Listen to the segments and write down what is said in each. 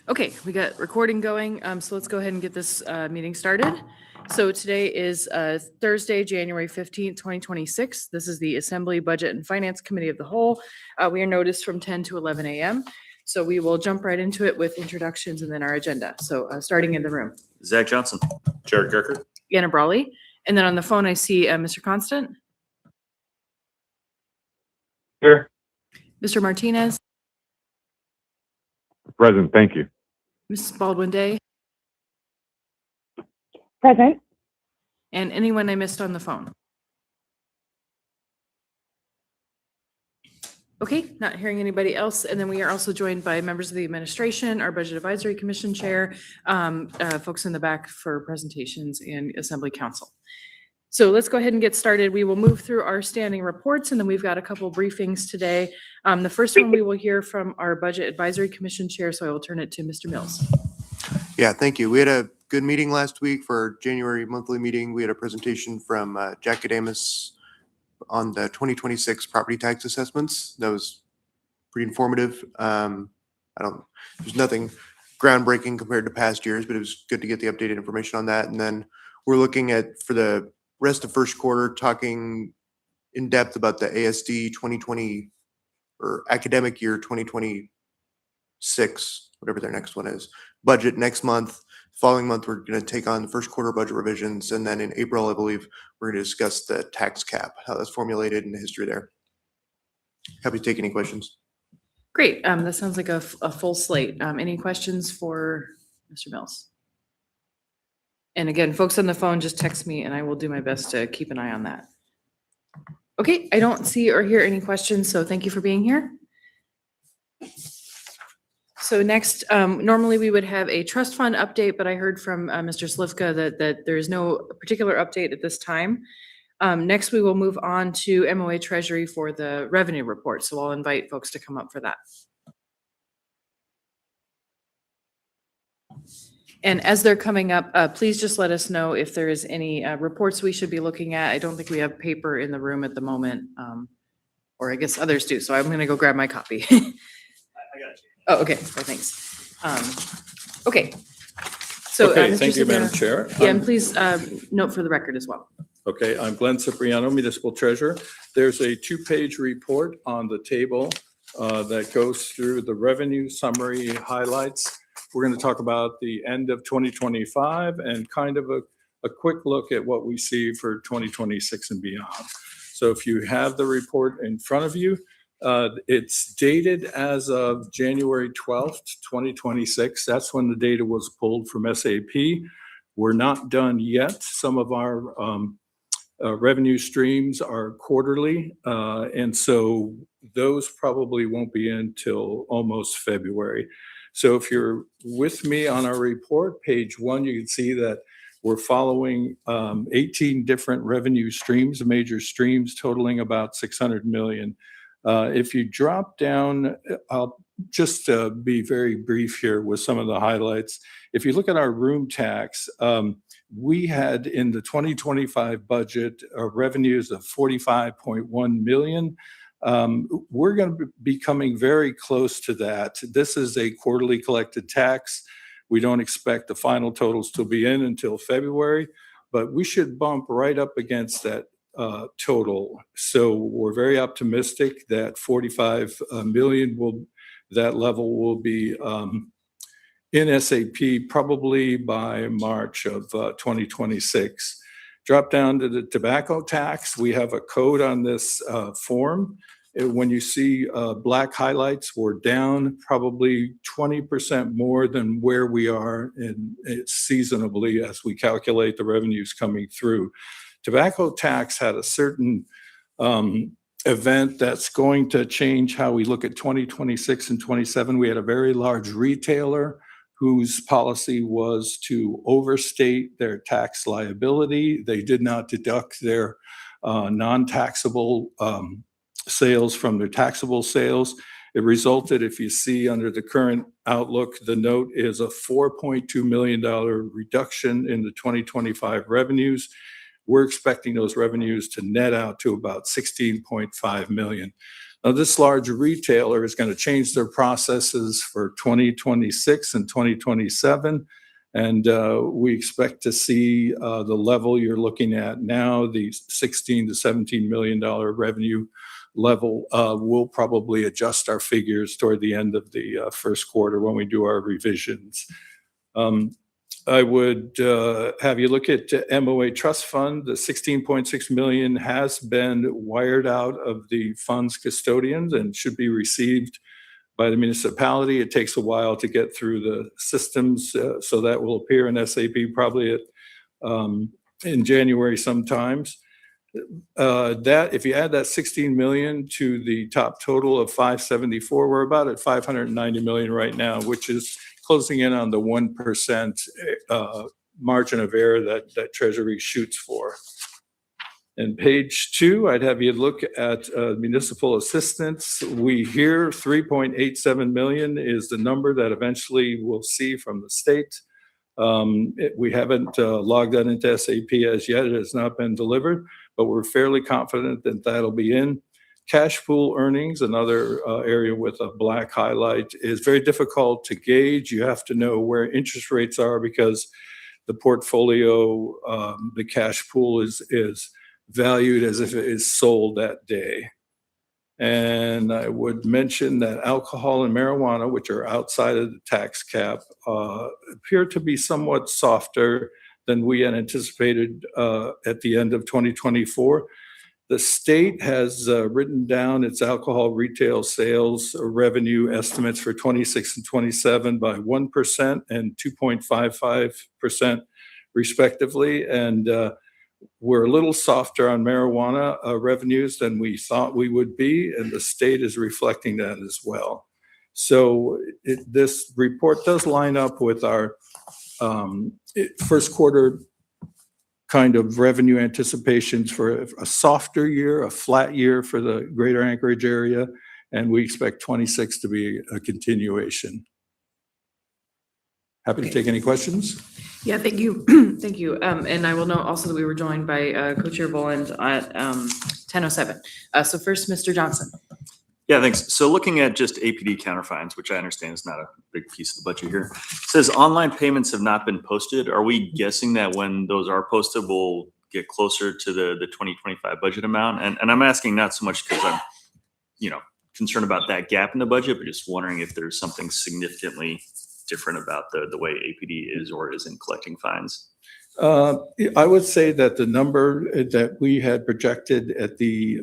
Okay, we got recording going, so let's go ahead and get this meeting started. So today is Thursday, January 15th, 2026. This is the Assembly Budget and Finance Committee of the Whole. We are noticed from 10 to 11 a.m. So we will jump right into it with introductions and then our agenda. So starting in the room. Zach Johnson. Jared Gerker. Anna Brawley. And then on the phone, I see Mr. Constant. Here. Mr. Martinez. Present, thank you. Mrs. Baldwin Day. Present. And anyone I missed on the phone. Okay, not hearing anybody else. And then we are also joined by members of the administration, our Budget Advisory Commission Chair, folks in the back for presentations, and Assembly Council. So let's go ahead and get started. We will move through our standing reports, and then we've got a couple briefings today. The first one we will hear from our Budget Advisory Commission Chair, so I will turn it to Mr. Mills. Yeah, thank you. We had a good meeting last week for our January monthly meeting. We had a presentation from Jack Adamus on the 2026 property tax assessments. That was pretty informative. There's nothing groundbreaking compared to past years, but it was good to get the updated information on that. And then we're looking at, for the rest of first quarter, talking in depth about the ASD 2020 or academic year 2026, whatever their next one is, budget next month. Following month, we're going to take on the first quarter budget revisions. And then in April, I believe, we're going to discuss the tax cap, how that's formulated, and the history there. Happy to take any questions. Great. That sounds like a full slate. Any questions for Mr. Mills? And again, folks on the phone, just text me and I will do my best to keep an eye on that. Okay, I don't see or hear any questions, so thank you for being here. So next, normally we would have a trust fund update, but I heard from Mr. Slivka that there is no particular update at this time. Next, we will move on to MOA Treasury for the revenue report. So I'll invite folks to come up for that. And as they're coming up, please just let us know if there is any reports we should be looking at. I don't think we have paper in the room at the moment, or I guess others do. So I'm going to go grab my copy. I got you. Oh, okay. Well, thanks. Okay. So, Okay, Mr. thank you, Madam Cipriano. Chair. Yeah, and please note for the record as well. Okay, I'm Glenn Cipriano, Municipal Treasurer. There's a two-page report on the table that goes through the revenue summary highlights. We're going to talk about the end of 2025 and kind of a quick look at what we see for 2026 and beyond. So if you have the report in front of you, it's dated as of January 12th, 2026. That's when the data was pulled from SAP. We're not done yet. Some of our revenue streams are quarterly, and so those probably won't be until almost February. So if you're with me on our report, page 1, you can see that we're following 18 different revenue streams, major streams totaling about $600 million. If you drop down, I'll just be very brief here with some of the highlights. If you look at our room tax, we had in the 2025 budget revenues of $45.1 million. We're going to be coming very close to that. This is a quarterly collected tax. We don't expect the final totals to be in until February, but we should bump right up against that total. So we're very optimistic that 45 million that level will be in SAP probably by March of 2026. Drop down to the tobacco tax. We have a code on this form. When you see black highlights, we're down probably 20% more than where we are in seasonably as we calculate the revenues coming through. Tobacco tax had a certain event that's going to change how we look at 2026 and 27. We had a very large retailer whose policy was to overstate their tax liability. They did not deduct their non-taxable sales from their taxable sales. It resulted, if you see under the current outlook, the note is a $4.2 million reduction in the 2025 revenues. We're expecting those revenues to net out to about $16.5 million. Now, this large retailer is going to change their processes for 2026 and 2027. And we expect to see the level you're looking at now, the $16 to $17 million revenue level. We'll probably adjust our figures toward the end of the first quarter when we do our revisions. I would have you look at MOA Trust Fund. The $16.6 million has been wired out of the fund's custodians and should be received by the municipality. It takes a while to get through the systems, so that will appear in SAP probably in January sometimes. That if you add that 16 million to the top total of 574, we're about at 590 million right now, which is closing in on the 1% margin of error that Treasury shoots for. And page 2, I'd have you look at municipal assistance. We hear 3.87 million is the number that eventually we'll see from the state. We haven't logged that into SAP as yet. It has not been delivered, but we're fairly confident that that'll be in. Cash pool earnings, another area with a black highlight, is very difficult to gauge. You have to know where interest rates are because the portfolio, the cash pool is valued as if it is sold that day. And I would mention that alcohol and marijuana, which are outside of the tax cap, appear to be somewhat softer than we had anticipated at the end of 2024. The state has written down its alcohol retail sales revenue estimates for 26 and 27 by 1% and 2.55% respectively. And we're a little softer on marijuana revenues than we thought we would be, and the state is reflecting that as well. So this report does line up with our first quarter kind of revenue anticipations for a softer year, a flat year for the greater Anchorage area, and we expect 26 to be a continuation. Happy to take any questions. Yeah, thank you. Thank you. And I will note also that we were joined by Co-Chair Boland at 10:07. So first, Mr. Johnson. Yeah, thanks. So looking at just APD counterfines, which I understand is not a big piece of the budget here, says online payments have not been posted. Are we guessing that when those are posted, we'll get closer to the 2025 budget amount? And I'm asking not so much because I'm, concerned about that gap in the budget, but just wondering if there's something significantly different about the way APD is or isn't collecting fines. I would say that the number that we had projected at the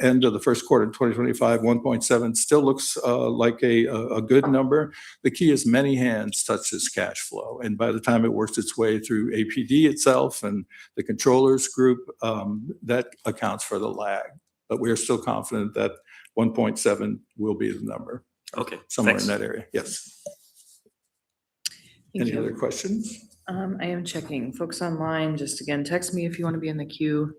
end of the first quarter of 2025, 1.7, still looks like a good number. The key is many hands touch this cash flow. And by the time it works its way through APD itself and the controllers group, that accounts for the lag. But we are still confident that 1.7 will be the number. Okay, Somewhere thanks. in that area, yes. Thank Any you. other questions? I am checking. Folks online, just again, text me if you want to be in the queue.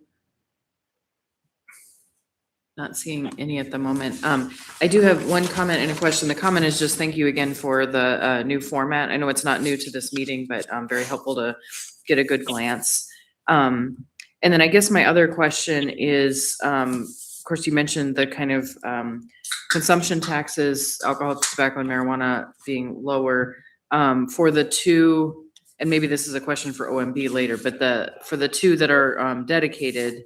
Not seeing any at the moment. I do have one comment and a question. The comment is just thank you again for the new format. I know it's not new to this meeting, but very helpful to get a good glance. And then I guess my other question is, of course, you mentioned the kind of consumption taxes, alcohol, tobacco, and marijuana being lower for the two. And maybe this is a question for OMB later, but for the two that are dedicated,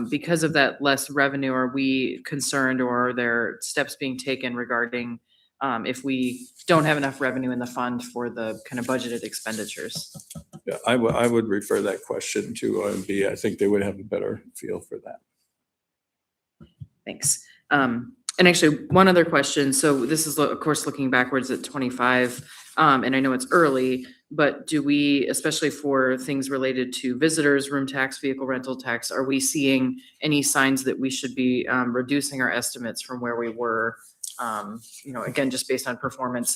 because of that less revenue, are we concerned or are there steps being taken regarding if we don't have enough revenue in the fund for the kind of budgeted expenditures? Yeah, I would refer that question to OMB. I think they would have a better feel for that. Thanks. And actually, one other question. So this is, of course, looking backwards at 25, and I know it's early, but do we, especially for things related to visitors, room tax, vehicle rental tax, are we seeing any signs that we should be reducing our estimates from where we were, again, just based on performance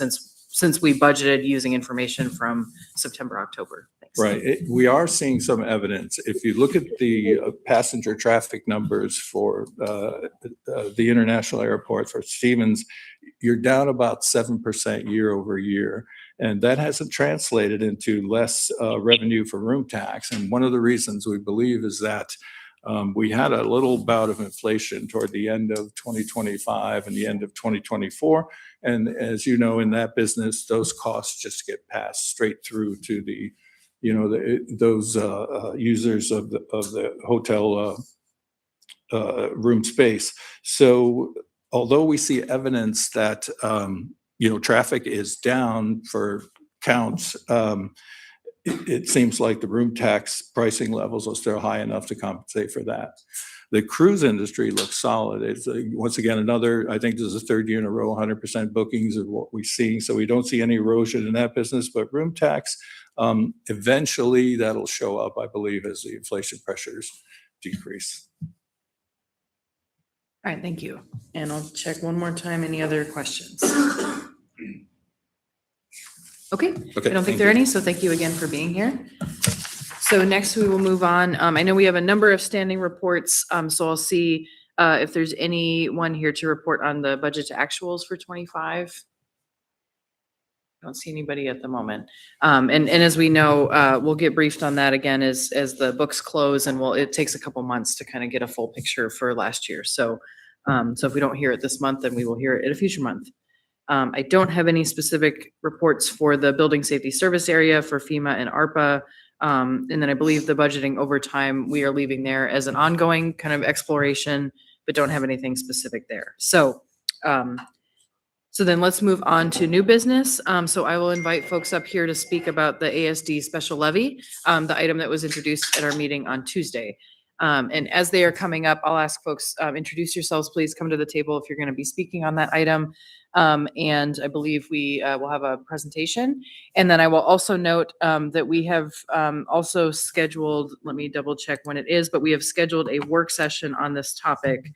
since we budgeted using information from September, October? Thanks. Right. We are seeing some evidence. If you look at the passenger traffic numbers for the international airport for Stevens, you're down about 7% year over year. And that hasn't translated into less revenue for room tax. And one of the reasons we believe is that We had a little bout of inflation toward the end of 2025 and the end of 2024. And as you know, in that business, those costs just get passed straight through to the, those users of the hotel room space. So although we see evidence that, traffic is down for counts, it seems like the room tax pricing levels are still high enough to compensate for that. The cruise industry looks solid. It's once again I think this is the third year in a row, 100% bookings of what we're seeing. So we don't see any erosion in that business, but room tax, eventually that'll show up, I believe, as the inflation pressures decrease. All right, thank you. And I'll check one more time. Any other questions? Okay, I don't think there are any, so thank you again for being here. So next we will move on. I know we have a number of standing reports, so I'll see if there's anyone here to report on the budget to actuals for 25. I don't see anybody at the moment. And as we know, we'll get briefed on that again as the books close, and it takes a couple months to kind of get a full picture for last year. So if we don't hear it this month, then we will hear it in a future month. I don't have any specific reports for the building safety service area for FEMA and ARPA. And then I believe the budgeting overtime, we are leaving there as an ongoing kind of exploration, but don't have anything specific there. So then let's move on to new business. So I will invite folks up here to speak about the ASD special levy, the item that was introduced at our meeting on Tuesday. And as they are coming up, I'll ask folks, introduce yourselves, please come to the table if you're going to be speaking on that item. And I believe we will have a presentation. And then I will also note that we have also scheduled, let me double check when it is, but we have scheduled a work session on this topic.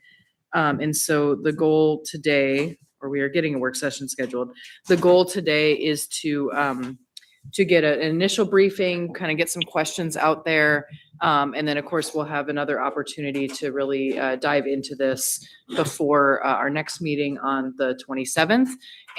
And so the goal today, or we are getting a work session scheduled, the goal today is to get an initial briefing, kind of get some questions out there. And then, of course, we'll have another opportunity to really dive into this before our next meeting on the 27th.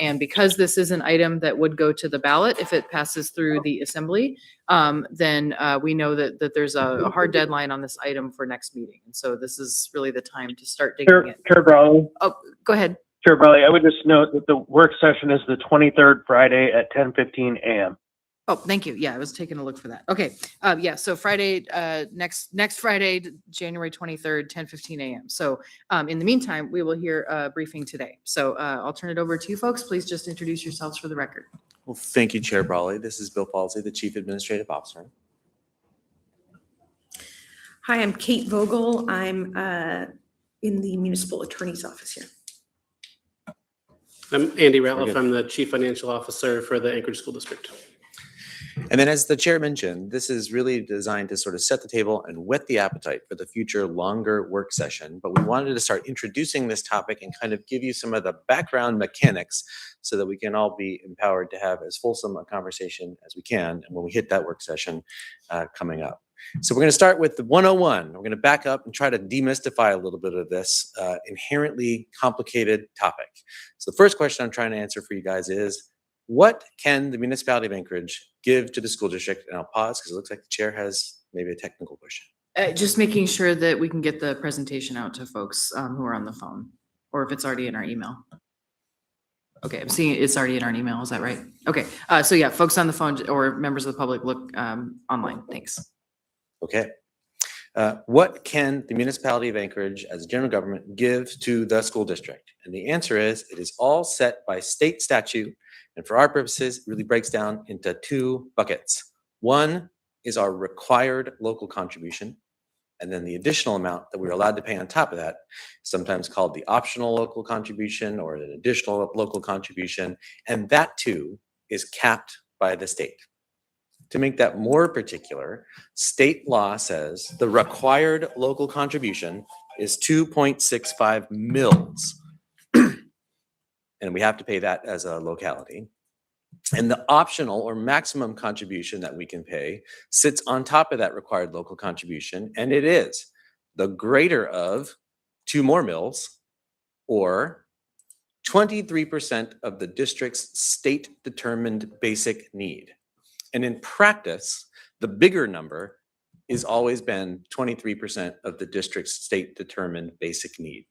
And because this is an item that would go to the ballot if it passes through the assembly, then we know that there's a hard deadline on this item for next meeting. And so this is really the time to start digging in. Chair Brawley, Oh, go ahead. Chair Brawley, I would just note that the work session is the 23rd Friday at 10:15 a.m. Oh, thank you. Yeah, I was taking a look for that. Okay. Yeah, so Friday, next Friday, January 23rd, 10:15 a.m. So in the meantime, we will hear a briefing today. So I'll turn it over to you folks. Please just introduce yourselves for the record. Well, thank you, Chair Brawley. This is Bill Falsey, the Chief Administrative Officer. Hi, I'm Kate Vogel. I'm in the Municipal Attorney's Office here. I'm Andy Very Ratliff. good. I'm the Chief Financial Officer for the Anchorage School District. And then as the chair mentioned, this is really designed to sort of set the table and whet the appetite for the future longer work session. But we wanted to start introducing this topic and kind of give you some of the background mechanics so that we can all be empowered to have as fulsome a conversation as we can when we hit that work session coming up. So we're going to start with the 101. We're going to back up and try to demystify a little bit of this inherently complicated topic. So the first question I'm trying to answer for you guys is, what can the municipality of Anchorage give to the school district? And I'll pause because it looks like the chair has maybe a technical question. Just making sure that we can get the presentation out to folks who are on the phone, or if it's already in our email. Okay, I'm seeing it's already in our email. Is that right? Okay, so yeah, folks on the phone or members of the public, look online. Thanks. Okay. What can the municipality of Anchorage as a general government give to the school district? And the answer is, it is all set by state statute. And for our purposes, it really breaks down into two buckets. One is our required local contribution. And then the additional amount that we're allowed to pay on top of that, sometimes called the optional local contribution or an additional local contribution. And that too is capped by the state. To make that more particular, state law says the required local contribution is 2.65 mils. And we have to pay that as a locality. And the optional or maximum contribution that we can pay sits on top of that required local contribution. And it is the greater of 2 more mils or 23% of the district's state determined basic need. And in practice, the bigger number is always been 23% of the district's state-determined basic need.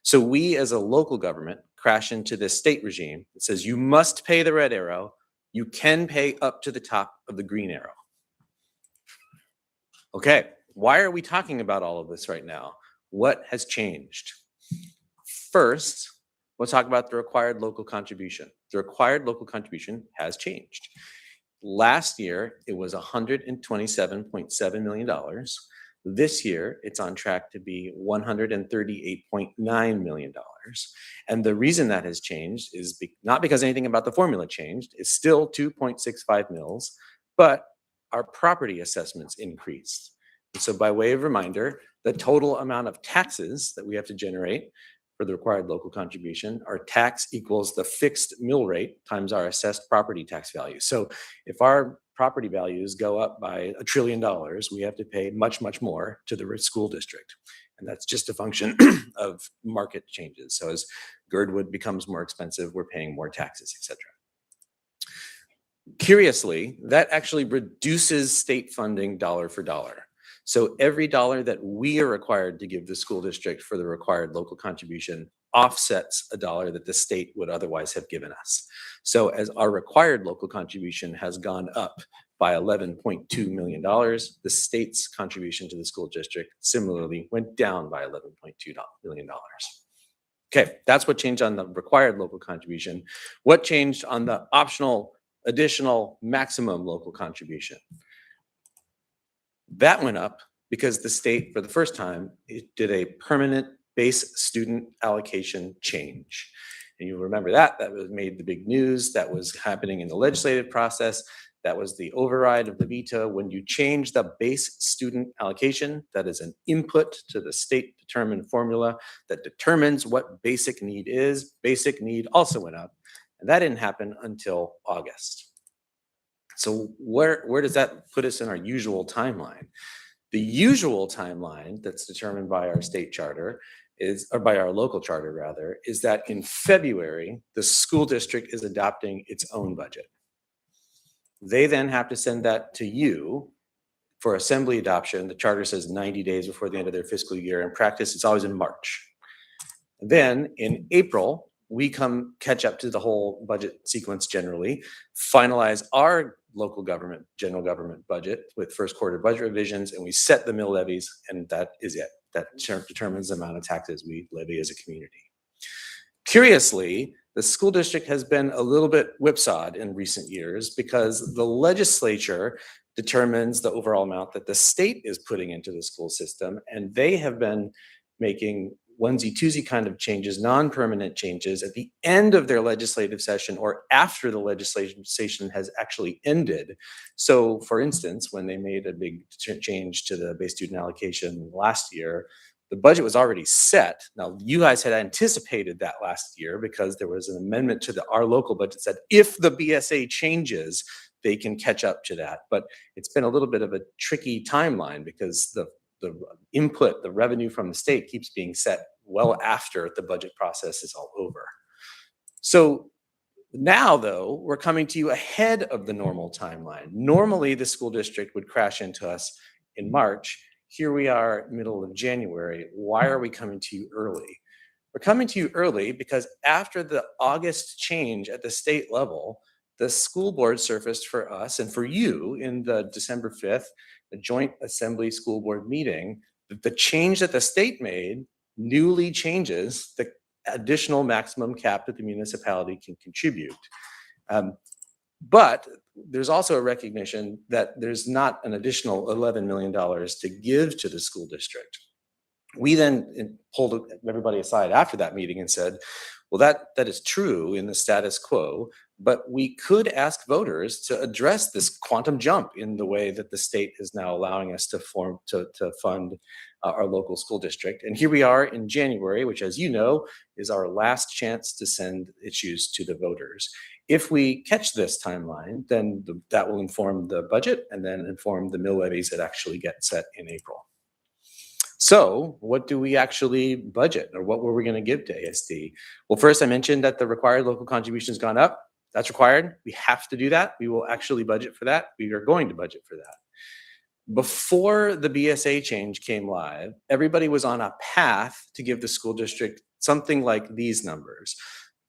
So we, as a local government, crash into this state regime that says you must pay the red arrow, you can pay up to the top of the green arrow. Okay, why are we talking about all of this right now? What has changed? First, we'll talk about the required local contribution. The required local contribution has changed. Last year, it was $127.7 million. This year, it's on track to be $138.9 million. And the reason that has changed is not because anything about the formula changed. It's still 2.65 mils, but our property assessments increased. And so by way of reminder, the total amount of taxes that we have to generate for the required local contribution, our tax equals the fixed mill rate times our assessed property tax value. So if our property values go up by $1 trillion, we have to pay much, much more to the school district. And that's just a function of market changes. So as Girdwood becomes more expensive, we're paying more taxes, et cetera. Curiously, that actually reduces state funding dollar for dollar. So every dollar that we are required to give the school district for the required local contribution offsets a dollar that the state would otherwise have given us. So as our required local contribution has gone up by $11.2 million, the state's contribution to the school district similarly went down by $11.2 million. Okay, that's what changed on the required local contribution. What changed on the optional additional maximum local contribution? That went up because the state, for the first time, it did a permanent base student allocation change. And you'll remember that was made the big news. That was happening in the legislative process. That was the override of the veto. When you change the base student allocation, that is an input to the state determined formula that determines what basic need is. Basic need also went up. And that didn't happen until August. So where does that put us in our usual timeline? The usual timeline that's determined by our state charter is, or by our local charter rather, is that in February, the school district is adopting its own budget. They then have to send that to you for assembly adoption. The charter says 90 days before the end of their fiscal year. In practice, it's always in March. Then in April, we catch up to the whole budget sequence generally, finalize our local government, general government budget with first quarter budget revisions, and we set the mill levies, and that is it. That determines the amount of taxes we levy as a community. Curiously, the school district has been a little bit whipsawed in recent years because the legislature determines the overall amount that the state is putting into the school system, and they have been making onesie-twosie kind of changes, non-permanent changes at the end of their legislative session or after the legislation session has actually ended. So for instance, when they made a big change to the base student allocation last year, the budget was already set. Now, you guys had anticipated that last year because there was an amendment to our local budget that said if the BSA changes, they can catch up to that. But it's been a little bit of a tricky timeline because the input, the revenue from the state keeps being set well after the budget process is all over. So now, though, we're coming to you ahead of the normal timeline. Normally, the school district would crash into us in March. Here we are, middle of January. Why are we coming to you early? We're coming to you early because after the August change at the state level, the school board surfaced for us and for you in the December 5th, the joint assembly school board meeting, that the change that the state made newly changes the additional maximum cap that the municipality can contribute. But there's also a recognition that there's not an additional $11 million to give to the school district. We then pulled everybody aside after that meeting and said, well, that is true in the status quo, but we could ask voters to address this quantum jump in the way that the state is now allowing us to fund our local school district. And here we are in January, which, as you know, is our last chance to send issues to the voters. If we catch this timeline, then that will inform the budget and then inform the mill levies that actually get set in April. So what do we actually budget, or what were we going to give to ASD? Well, first I mentioned that the required local contribution has gone up. That's required. We have to do that. We will actually budget for that. We are going to budget for that. Before the BSA change came live, everybody was on a path to give the school district something like these numbers.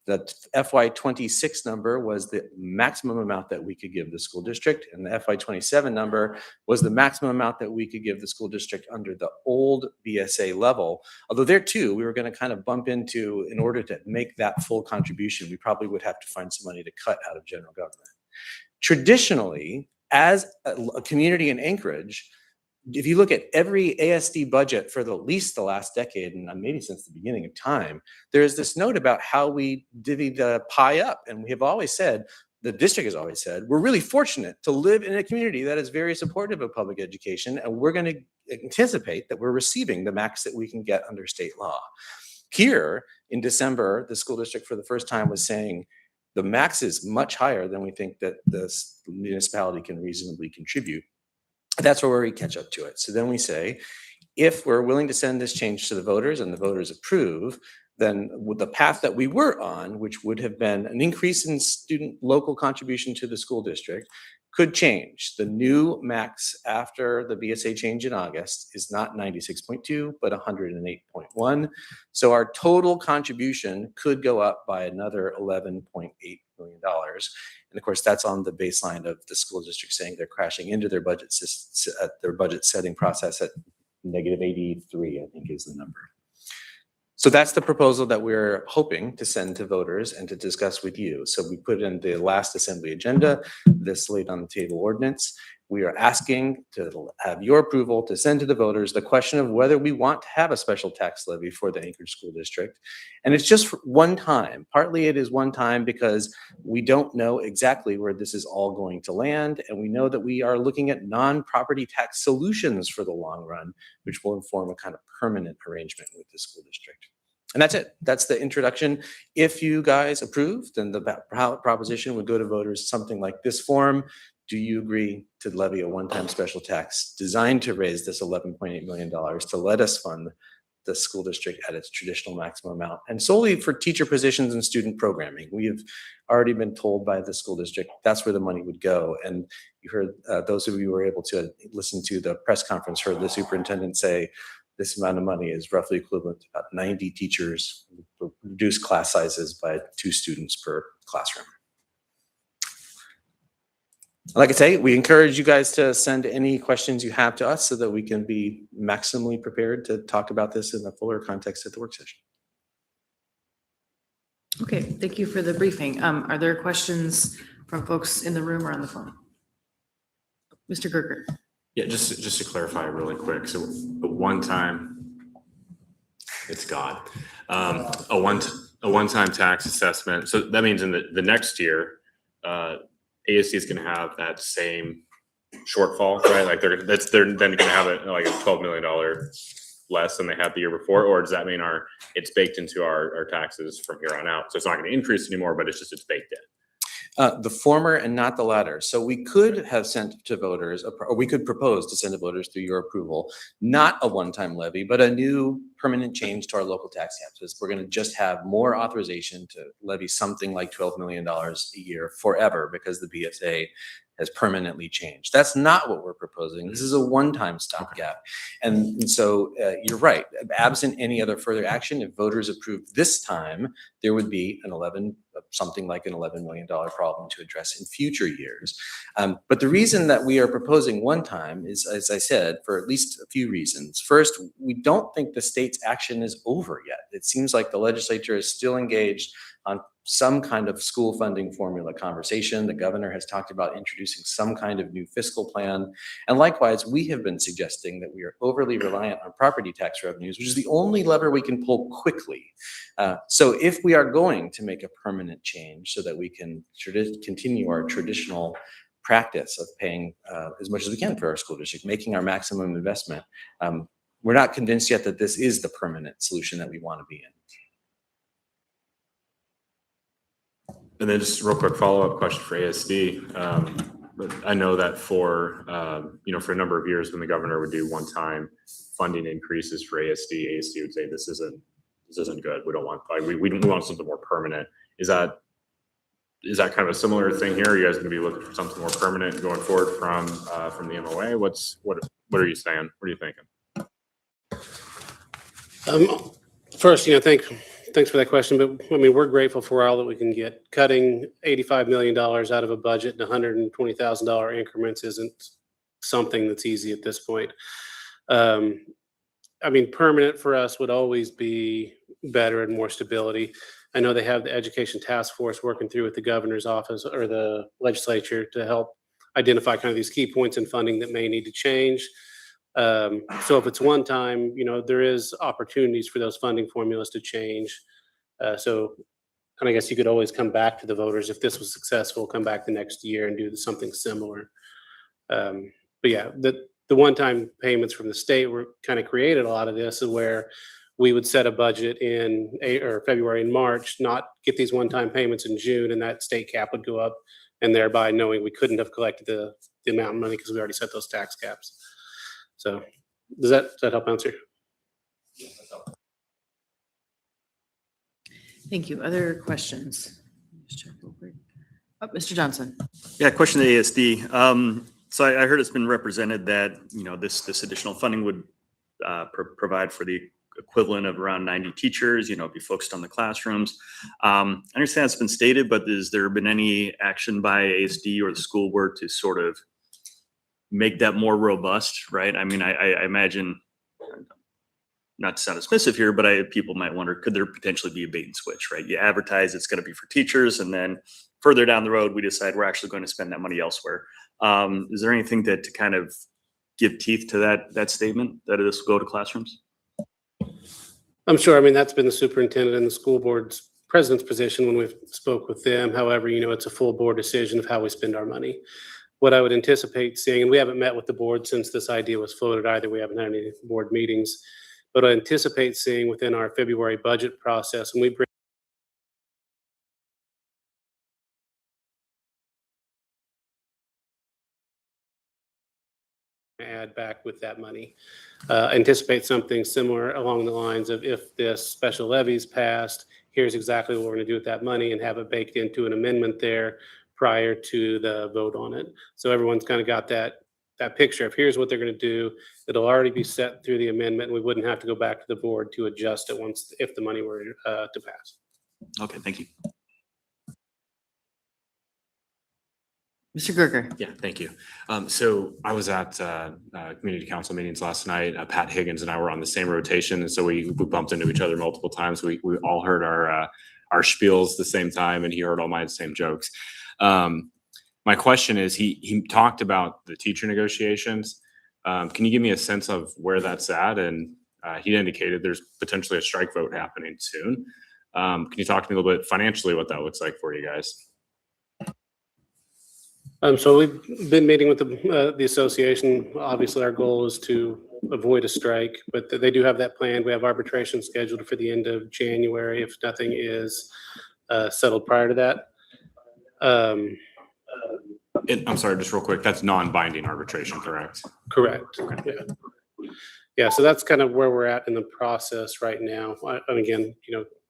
The FY26 number was the maximum amount that we could give the school district, and the FY27 number was the maximum amount that we could give the school district under the old BSA level. Although there too, we were going to kind of bump into, in order to make that full contribution, we probably would have to find some money to cut out of general government. Traditionally, as a community in Anchorage, if you look at every ASD budget for at least the last decade, and maybe since the beginning of time, there's this note about how we divvy the pie up. And we have always said, the district has always said, we're really fortunate to live in a community that is very supportive of public education, and we're going to anticipate that we're receiving the max that we can get under state law. Here in December, the school district for the first time was saying, the max is much higher than we think that the municipality can reasonably contribute. That's where we catch up to it. So then we say, if we're willing to send this change to the voters and the voters approve, then with the path that we were on, which would have been an increase in student local contribution to the school district, could change. The new max after the BSA change in August is not 96.2, but 108.1. So our total contribution could go up by another $11.8 million. And of course, that's on the baseline of the school district saying they're crashing into their budget setting process at -83, I think is the number. So that's the proposal that we're hoping to send to voters and to discuss with you. So we put in the last assembly agenda, this laid on the table ordinance. We are asking to have your approval to send to the voters the question of whether we want to have a special tax levy for the Anchorage School District. And it's just one time. Partly it is one time because we don't know exactly where this is all going to land. And we know that we are looking at non-property tax solutions for the long run, which will inform a kind of permanent arrangement with the school district. And that's it. That's the introduction. If you guys approve, then the proposition would go to voters something like this form. Do you agree to levy a one-time special tax designed to raise this $11.8 million to let us fund the school district at its traditional maximum amount, and solely for teacher positions and student programming? We have already been told by the school district that's where the money would go. And you heard, those of you who were able to listen to the press conference, heard the superintendent say this amount of money is roughly equivalent to about 90 teachers, reduce class sizes by 2 students per classroom. Like I say, we encourage you guys to send any questions you have to us so that we can be maximally prepared to talk about this in a fuller context at the work session. Okay, thank you for the briefing. Are there questions from folks in the room or on the phone? Mr. Gerger. Yeah, just to clarify really quick. So a one-time, it's God, a one-time tax assessment. So that means in the next year, ASD is going to have that same shortfall, right? Like they're then going to have like a $12 million less than they had the year before, or does that mean it's baked into our taxes from here on out? So it's not going to increase anymore, but it's baked in. The former and not the latter. So we could have sent to voters, or we could propose to send to voters through your approval, not a one-time levy, but a new permanent change to our local tax caps. We're going to just have more authorization to levy something like $12 million a year forever because the BSA has permanently changed. That's not what we're proposing. This is a one-time stopgap. And so you're right. Absent any other further action, if voters approve this time, there would be something like an $11 million problem to address in future years. But the reason that we are proposing one time is, as I said, for at least a few reasons. First, we don't think the state's action is over yet. It seems like the legislature is still engaged on some kind of school funding formula conversation. The governor has talked about introducing some kind of new fiscal plan. And likewise, we have been suggesting that we are overly reliant on property tax revenues, which is the only lever we can pull quickly. So if we are going to make a permanent change so that we can continue our traditional practice of paying as much as we can for our school district, making our maximum investment, we're not convinced yet that this is the permanent solution that we want to be in. And then just a real quick follow-up question for ASD. I know that for a number of years when the governor would do one-time funding increases for ASD would say this isn't good. We don't want we want something more permanent. Is that is that kind of a similar thing here? Are you guys going to be looking for something more permanent going forward from the MOA? What are you saying? What are you thinking? First, thanks for that question, but I mean, we're grateful for all that we can get. Cutting $85 million out of a budget in $120,000 increments isn't something that's easy at this point. I mean, permanent for us would always be better and more stability. I know they have the education task force working through with the governor's office or the legislature to help identify kind of these key points in funding that may need to change. So if it's one time, there is opportunities for those funding formulas to change. And I guess you could always come back to the voters if this was successful, come back the next year and do something similar. But yeah, the one-time payments from the state were kind of created a lot of this, is where we would set a budget in February and March, not get these one-time payments in June, and that state cap would go up, and thereby knowing we couldn't have collected the amount of money because we already set those tax caps. So does that help answer? Thank you. Other questions? Just check real quick. Oh, Mr. Johnson. Yeah, question to ASD. So I heard it's been represented that, this additional funding would provide for the equivalent of around 90 teachers, be focused on the classrooms. I understand it's been stated, but has there been any action by ASD or the school board to sort of make that more robust, right? I mean, I imagine, not to sound dismissive here, but people might wonder, could there potentially be a bait and switch, right? You advertise it's going to be for teachers, and then further down the road, we decide we're actually going to spend that money elsewhere. Is there anything to kind of give teeth to that statement, that this will go to classrooms? I'm sure. I mean, that's been the superintendent and the school board's president's position when we've spoke with them. However, it's a full board decision of how we spend our money. What I would anticipate seeing, and we haven't met with the board since this idea was floated either. We haven't had any board meetings, but I anticipate seeing within our February budget process, and we bring add back with that money. Anticipate something similar along the lines of, if this special levy is passed, here's exactly what we're going to do with that money, and have it baked into an amendment there prior to the vote on it. So everyone's kind of got that picture of here's what they're going to do. It'll already be set through the amendment, and we wouldn't have to go back to the board to adjust it if the money were to pass. Okay, thank you. Mr. Gerger. Yeah, thank you. So I was at community council meetings last night. Pat Higgins and I were on the same rotation, and so we bumped into each other multiple times. We all heard our spiels the same time, and he heard all my same jokes. My question is, he talked about the teacher negotiations. Can you give me a sense of where that's at? And he indicated there's potentially a strike vote happening soon. Can you talk to me a little bit financially what that looks like for you guys? So we've been meeting with the association. Obviously, our goal is to avoid a strike, but they do have that planned. We have arbitration scheduled for the end of January if nothing is settled prior to that. I'm sorry, just real quick, that's non-binding arbitration, correct? Correct. Yeah. So that's kind of where we're at in the process right now. And again,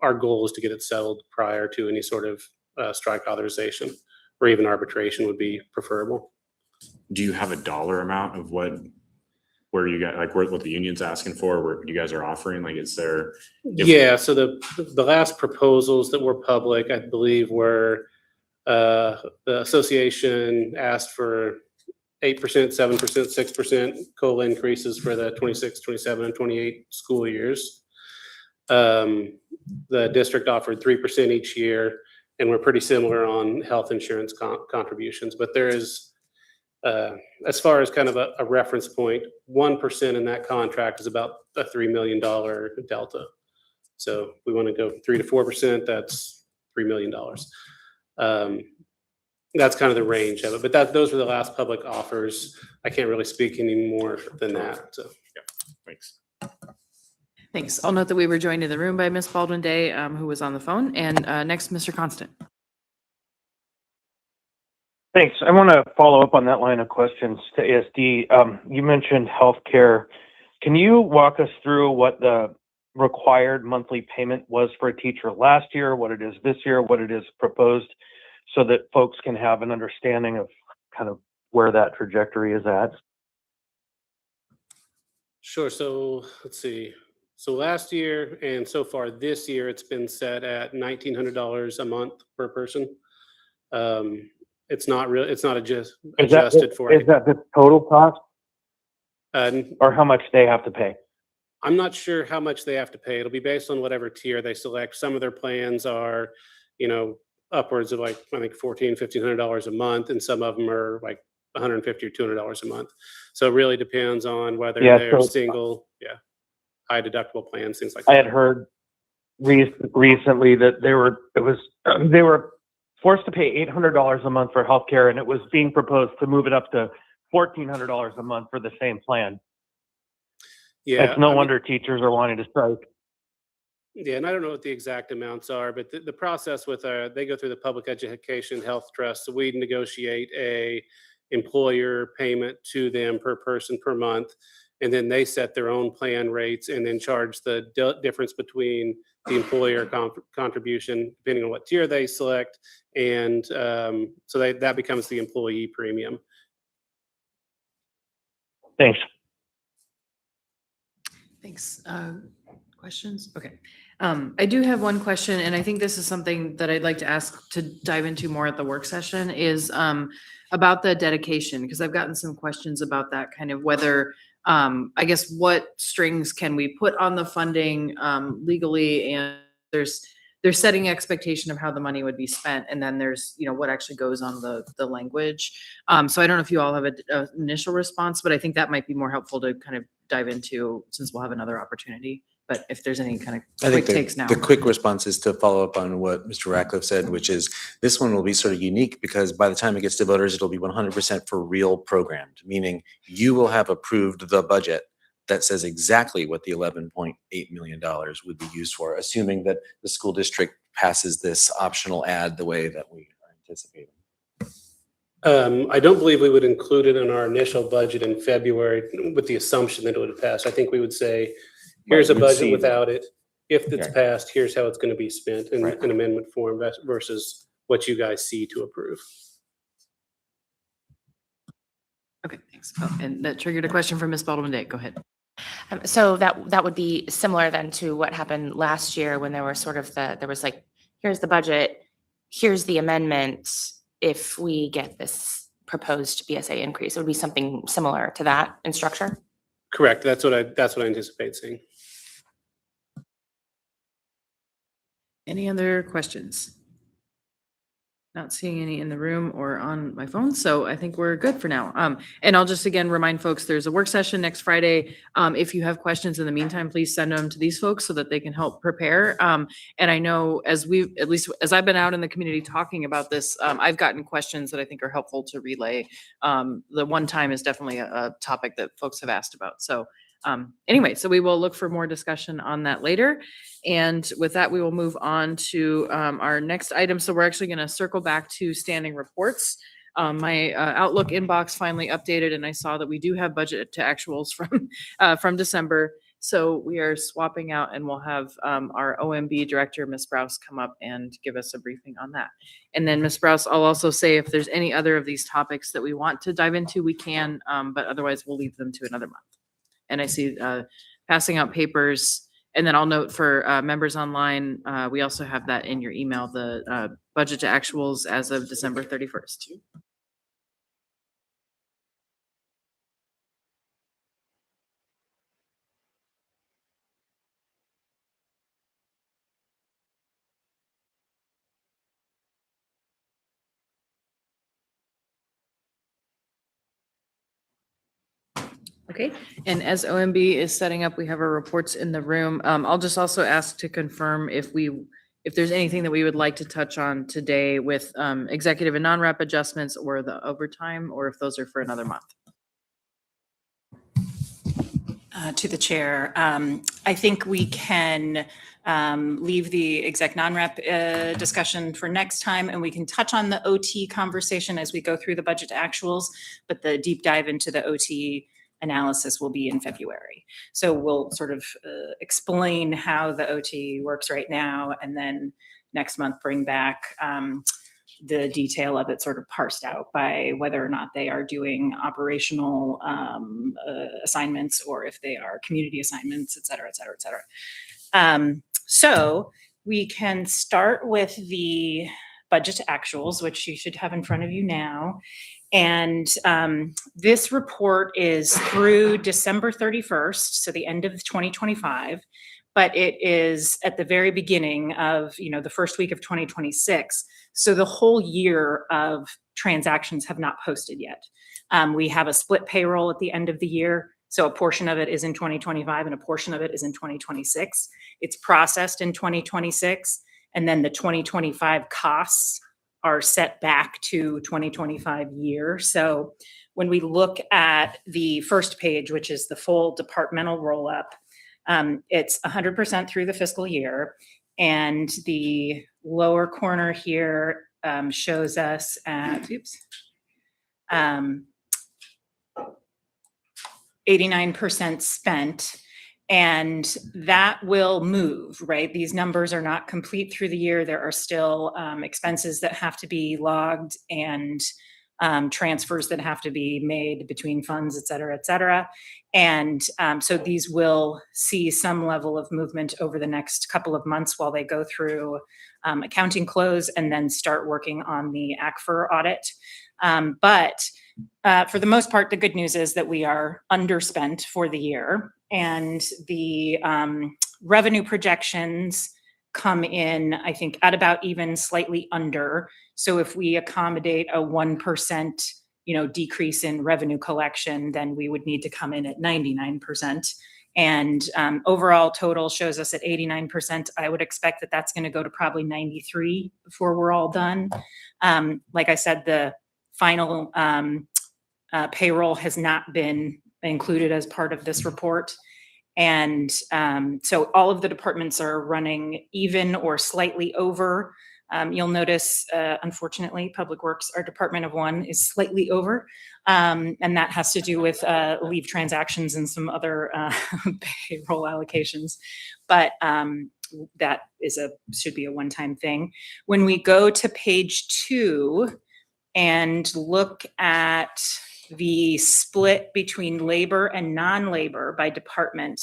our goal is to get it settled prior to any sort of strike authorization, or even arbitration would be preferable. Do you have a dollar amount of where you got, like, what the union's asking for, what you guys are offering? Like, is there? Yeah. So the last proposals that were public, I believe, were the association asked for 8%, 7%, 6% COLA increases for the 26, 27, and 28 school years. The district offered 3% each year, and we're pretty similar on health insurance contributions. But there is, as far as kind of a reference point, 1% in that contract is about a $3 million delta. So if we want to go 3 to 4%, that's $3 million. That's kind of the range of it, but those were the last public offers. I can't really speak any more than that. So yeah, thanks. Thanks. I'll note that we were joined in the room by Ms. Baldwin Day, who was on the phone. And next, Mr. Constant. Thanks. I want to follow up on that line of questions to ASD. You mentioned healthcare. Can you walk us through what the required monthly payment was for a teacher last year, what it is this year, what it is proposed, so that folks can have an understanding of kind of where that trajectory is at? Sure. So let's see. So last year and so far this year, it's been set at $1,900 a month per person. It's not real. It's not adjusted for Is that the total cost it. or how much they have to pay? I'm not sure how much they have to pay. It'll be based on whatever tier they select. Some of their plans are, upwards of like, I think $1,400-$1,500 a month, and some of them are like $150 or $200 a month. So it really depends on whether Yeah, they're so- single, high deductible plans, things like I that. had heard recently that they were forced to pay $800 a month for healthcare, and it was being proposed to move it up to $1,400 a month for the same plan. Yeah, It's no I mean, wonder teachers are wanting to strike. Yeah, and I don't know what the exact amounts are, but the process with they go through the Public Education Health Trust. So we negotiate a employer payment to them per person per month, and then they set their own plan rates and then charge the difference between the employer contribution, depending on what tier they select, and so that becomes the employee premium. Thanks. Thanks. Questions? Okay. I do have one question, and I think this is something that I'd like to ask to dive into more at the work session is about the dedication, because I've gotten some questions about that, kind of whether, I guess, what strings can we put on the funding legally, and there's setting expectation of how the money would be spent, and then there's, what actually goes on the language. So I don't know if you all have an initial response, but I think that might be more helpful to kind of dive into since we'll have another opportunity. But if there's any kind of I quick think takes now. the quick response is to follow up on what Mr. Ratcliffe said, which is this one will be sort of unique because by the time it gets to voters, it'll be 100% for real programmed, meaning you will have approved the budget that says exactly what the $11.8 million would be used for, assuming that the school district passes this optional ad the way that we are anticipating. I don't believe we would include it in our initial budget in February with the assumption that it would pass. I think we would say, here's a Right, you'd budget see- without it. If it's Yeah. passed, here's how it's going to be spent in Right. an amendment form versus what you guys see to approve. Okay, thanks. Oh, and that triggered a question from Ms. Baldwin Day. Go ahead. So that would be similar then to what happened last year when there were sort of there was like, here's the budget, here's the amendment. If we get this proposed BSA increase, it would be something similar to that in structure. Correct. That's what I anticipate seeing. Any other questions? Not seeing any in the room or on my phone, so I think we're good for now. And I'll just again remind folks, there's a work session next Friday. If you have questions in the meantime, please send them to these folks so that they can help prepare. And I know as I've been out in the community talking about this, I've gotten questions that I think are helpful to relay. The one time is definitely a topic that folks have asked about. So anyway, so we will look for more discussion on that later. And with that, we will move on to our next item. So we're actually going to circle back to standing reports. My Outlook inbox finally updated, and I saw that we do have budget to actuals from December. So we are swapping out, and we'll have our OMB director, Ms. Browse, come up and give us a briefing on that. And then Ms. Browse, I'll also say if there's any other of these topics that we want to dive into, we can, but otherwise we'll leave them to another month. And I see passing out papers. And then I'll note for members online, we also have that in your email, the budget to actuals as of December 31st. Okay, and as OMB is setting up, we have our reports in the room. I'll just also ask to confirm if there's anything that we would like to touch on today with executive and non-rep adjustments or the overtime, or if those are for another month. To the chair, I think we can leave the exec non-rep discussion for next time, and we can touch on the OT conversation as we go through the budget actuals, but the deep dive into the OT analysis will be in February. So we'll sort of explain how the OT works right now, and then next month bring back the detail of it sort of parsed out by whether or not they are doing operational assignments or if they are community assignments, et cetera, et cetera, et cetera. So we can start with the budget actuals, which you should have in front of you now. And this report is through December 31st, so the end of 2025, but it is at the very beginning of, the first week of 2026. So the whole year of transactions have not posted yet. We have a split payroll at the end of the year. So a portion of it is in 2025 and a portion of it is in 2026. It's processed in 2026, and then the 2025 costs are set back to 2025 year. So when we look at the first page, which is the full departmental roll-up, it's 100% through the fiscal year. And the lower corner here shows us at, 89% spent. And that will move, right? These numbers are not complete through the year. There are still expenses that have to be logged and transfers that have to be made between funds, et cetera, et cetera. And so these will see some level of movement over the next couple of months while they go through accounting close and then start working on the ACFR audit. But for the most part, the good news is that we are underspent for the year. And the revenue projections come in, I think, at about even, slightly under. So if we accommodate a 1%, decrease in revenue collection, then we would need to come in at 99%. And overall total shows us at 89%. I would expect that that's going to go to probably 93 before we're all done. Like I said, the final payroll has not been included as part of this report. And so all of the departments are running even or slightly over. You'll notice, unfortunately, Public Works, our Department of One, is slightly over. And that has to do with leave transactions and some other payroll allocations. But that should be a one-time thing. When we go to page 2 and look at the split between labor and non-labor by department,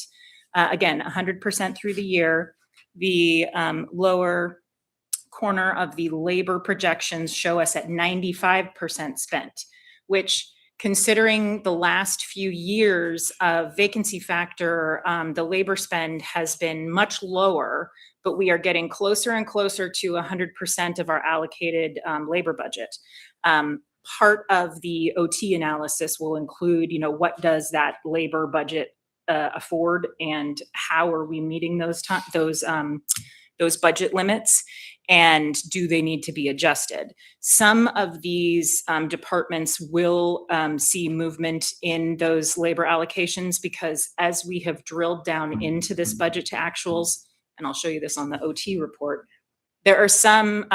again, 100% through the year. The lower corner of the labor projections show us at 95% spent, which, considering the last few years of vacancy factor, the labor spend has been much lower, but we are getting closer and closer to 100% of our allocated labor budget. Part of the OT analysis will include, what does that labor budget afford, and how are we meeting those budget limits, and do they need to be adjusted? Some of these departments will see movement in those labor allocations, because as we have drilled down into this budget to actuals, and I'll show you this on the OT report, there are some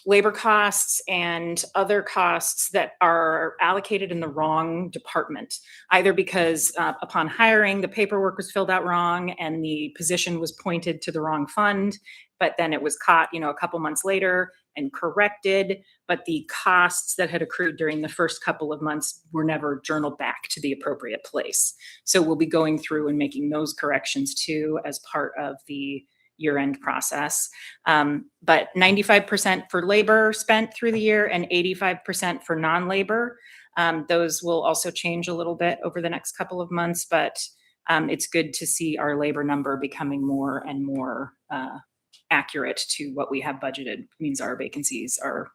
labor costs and other costs that are allocated in the wrong department, either because upon hiring, the paperwork was filled out wrong and the position was pointed to the wrong fund, but then it was caught, a couple months later and corrected, but the costs that had accrued during the first couple of months were never journaled back to the appropriate place. So we'll be going through and making those corrections too as part of the year-end process. But 95% for labor spent through the year and 85% for non-labor. Those will also change a little bit over the next couple of months, but it's good to see our labor number becoming more and more accurate to what we have budgeted. It means our vacancies are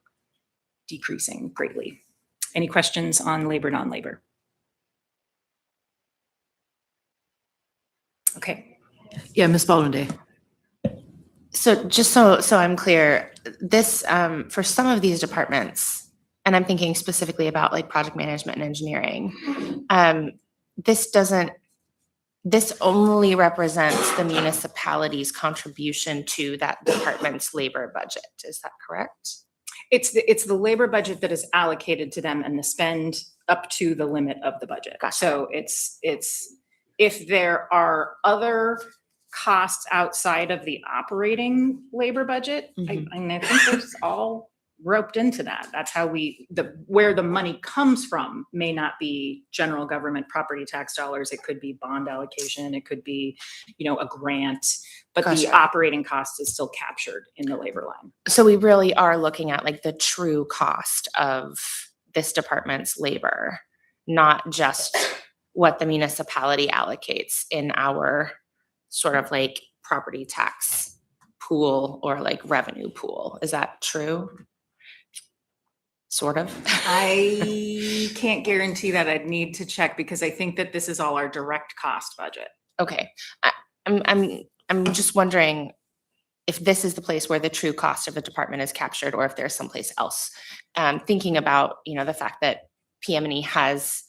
decreasing greatly. Any questions on labor, non-labor? Okay. Yeah, Ms. Baldwin Day. So just so I'm clear, this, for some of these departments, and I'm thinking specifically about like project management and engineering, this only represents the municipality's contribution to that department's labor budget. Is that correct? It's the labor budget that is allocated to them and the spend up to the limit of the budget. Gotcha. So it's if there are other costs outside of the operating labor budget, I think there's all roped into that. That's how where the money comes from may not be general government property tax dollars. It could be bond allocation. It could be, a grant, but the Gotcha. operating cost is still captured in the labor line. So we really are looking at like the true cost of this department's labor, not just what the municipality allocates in our sort of like property tax pool or like revenue pool. Is that true? Sort of. I can't guarantee that. I'd need to check because I think that this is all our direct cost budget. Okay. I'm just wondering if this is the place where the true cost of the department is captured or if there's someplace else. Thinking about, the fact that PM&E has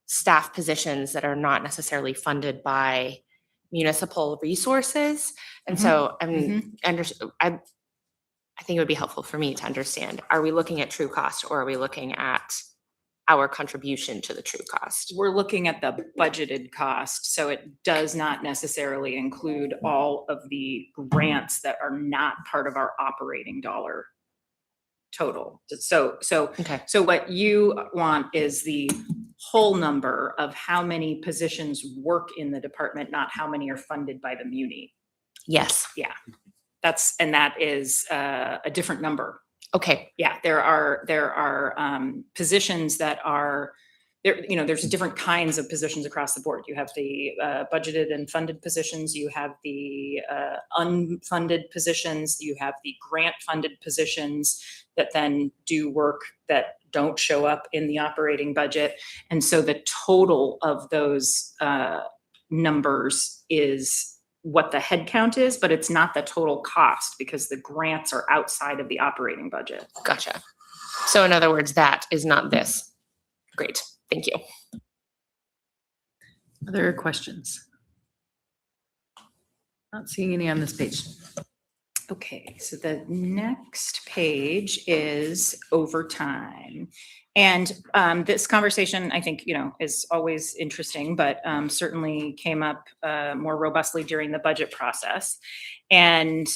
staff positions that are not necessarily funded by municipal resources. And so I think it would be helpful for me to understand, are we looking at true cost or are we looking at our contribution to the true cost? We're looking at the budgeted cost, so it does not necessarily include all of the grants that are not part of our operating dollar total. So Okay. what you want is the whole number of how many positions work in the department, not how many are funded by the muni. Yes. That is a different number. Okay. Yeah, there are positions that are there. There's different kinds of positions across the board. You have the budgeted and funded positions. You have the unfunded positions. You have the grant-funded positions that then do work that don't show up in the operating budget. And so the total of those numbers is what the head count is, but it's not the total cost because the grants are outside of the operating budget. Gotcha. So in other words, that is not this. Great. Thank you. Other questions? Not seeing any on this page. Okay, so the next page is overtime. And this conversation, I think, is always interesting, but certainly came up more robustly during the budget process. And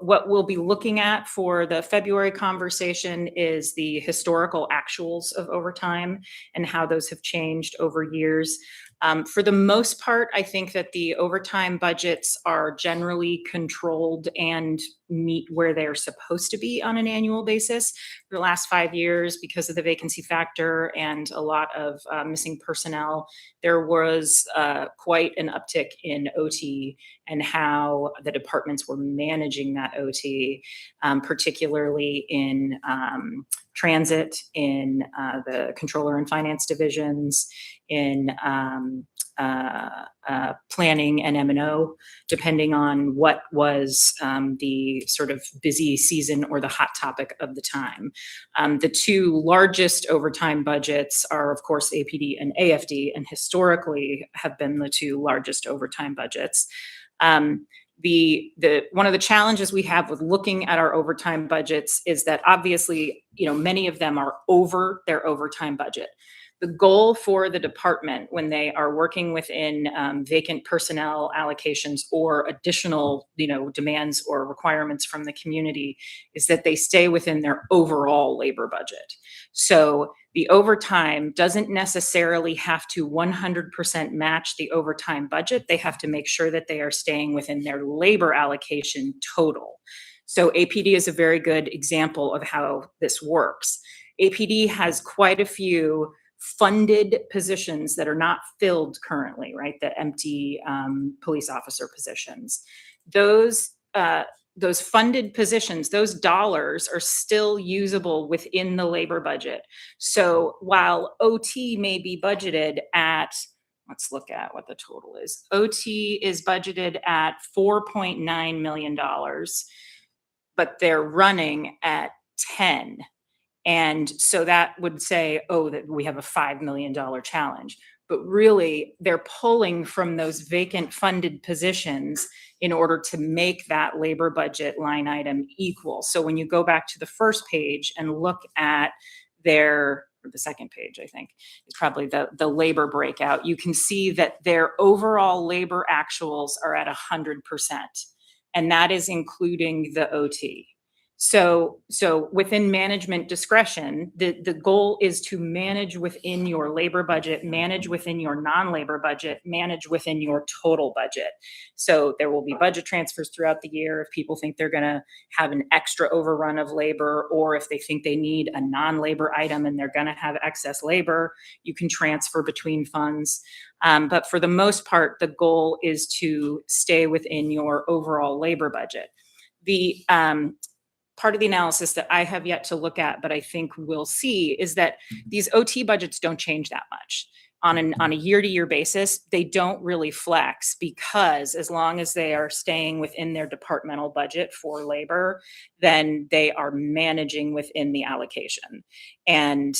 what we'll be looking at for the February conversation is the historical actuals of overtime and how those have changed over years. For the most part, I think that the overtime budgets are generally controlled and meet where they're supposed to be on an annual basis. For the last 5 years, because of the vacancy factor and a lot of missing personnel, there was quite an uptick in OT and how the departments were managing that OT, particularly in transit, in the controller and finance divisions, in planning and M&O, depending on what was the sort of busy season or the hot topic of the time. The two largest overtime budgets are, of course, APD and AFD, and historically have been the two largest overtime budgets. One of the challenges we have with looking at our overtime budgets is that obviously, many of them are over their overtime budget. The goal for the department when they are working within vacant personnel allocations or additional, demands or requirements from the community is that they stay within their overall labor budget. So the overtime doesn't necessarily have to 100% match the overtime budget. They have to make sure that they are staying within their labor allocation total. So APD is a very good example of how this works. APD has quite a few funded positions that are not filled currently, right? The empty police officer positions. Those funded positions, those dollars are still usable within the labor budget. So while OT may be budgeted at, let's look at what the total is. OT is budgeted at $4.9 million, but they're running at 10. And so that would say, that we have a $5 million challenge. But really, they're pulling from those vacant funded positions in order to make that labor budget line item equal. So when you go back to the first page and look at or the second page, I think, is probably the labor breakout, you can see that their overall labor actuals are at 100%. And that is including the OT. So within management discretion, the goal is to manage within your labor budget, manage within your non-labor budget, manage within your total budget. So there will be budget transfers throughout the year if people think they're going to have an extra overrun of labor, or if they think they need a non-labor item and they're going to have excess labor, you can transfer between funds. But for the most part, the goal is to stay within your overall labor budget. The part of the analysis that I have yet to look at, but I think we'll see, is that these OT budgets don't change that much. On a year-to-year basis, they don't really flex, because as long as they are staying within their departmental budget for labor, then they are managing within the allocation. And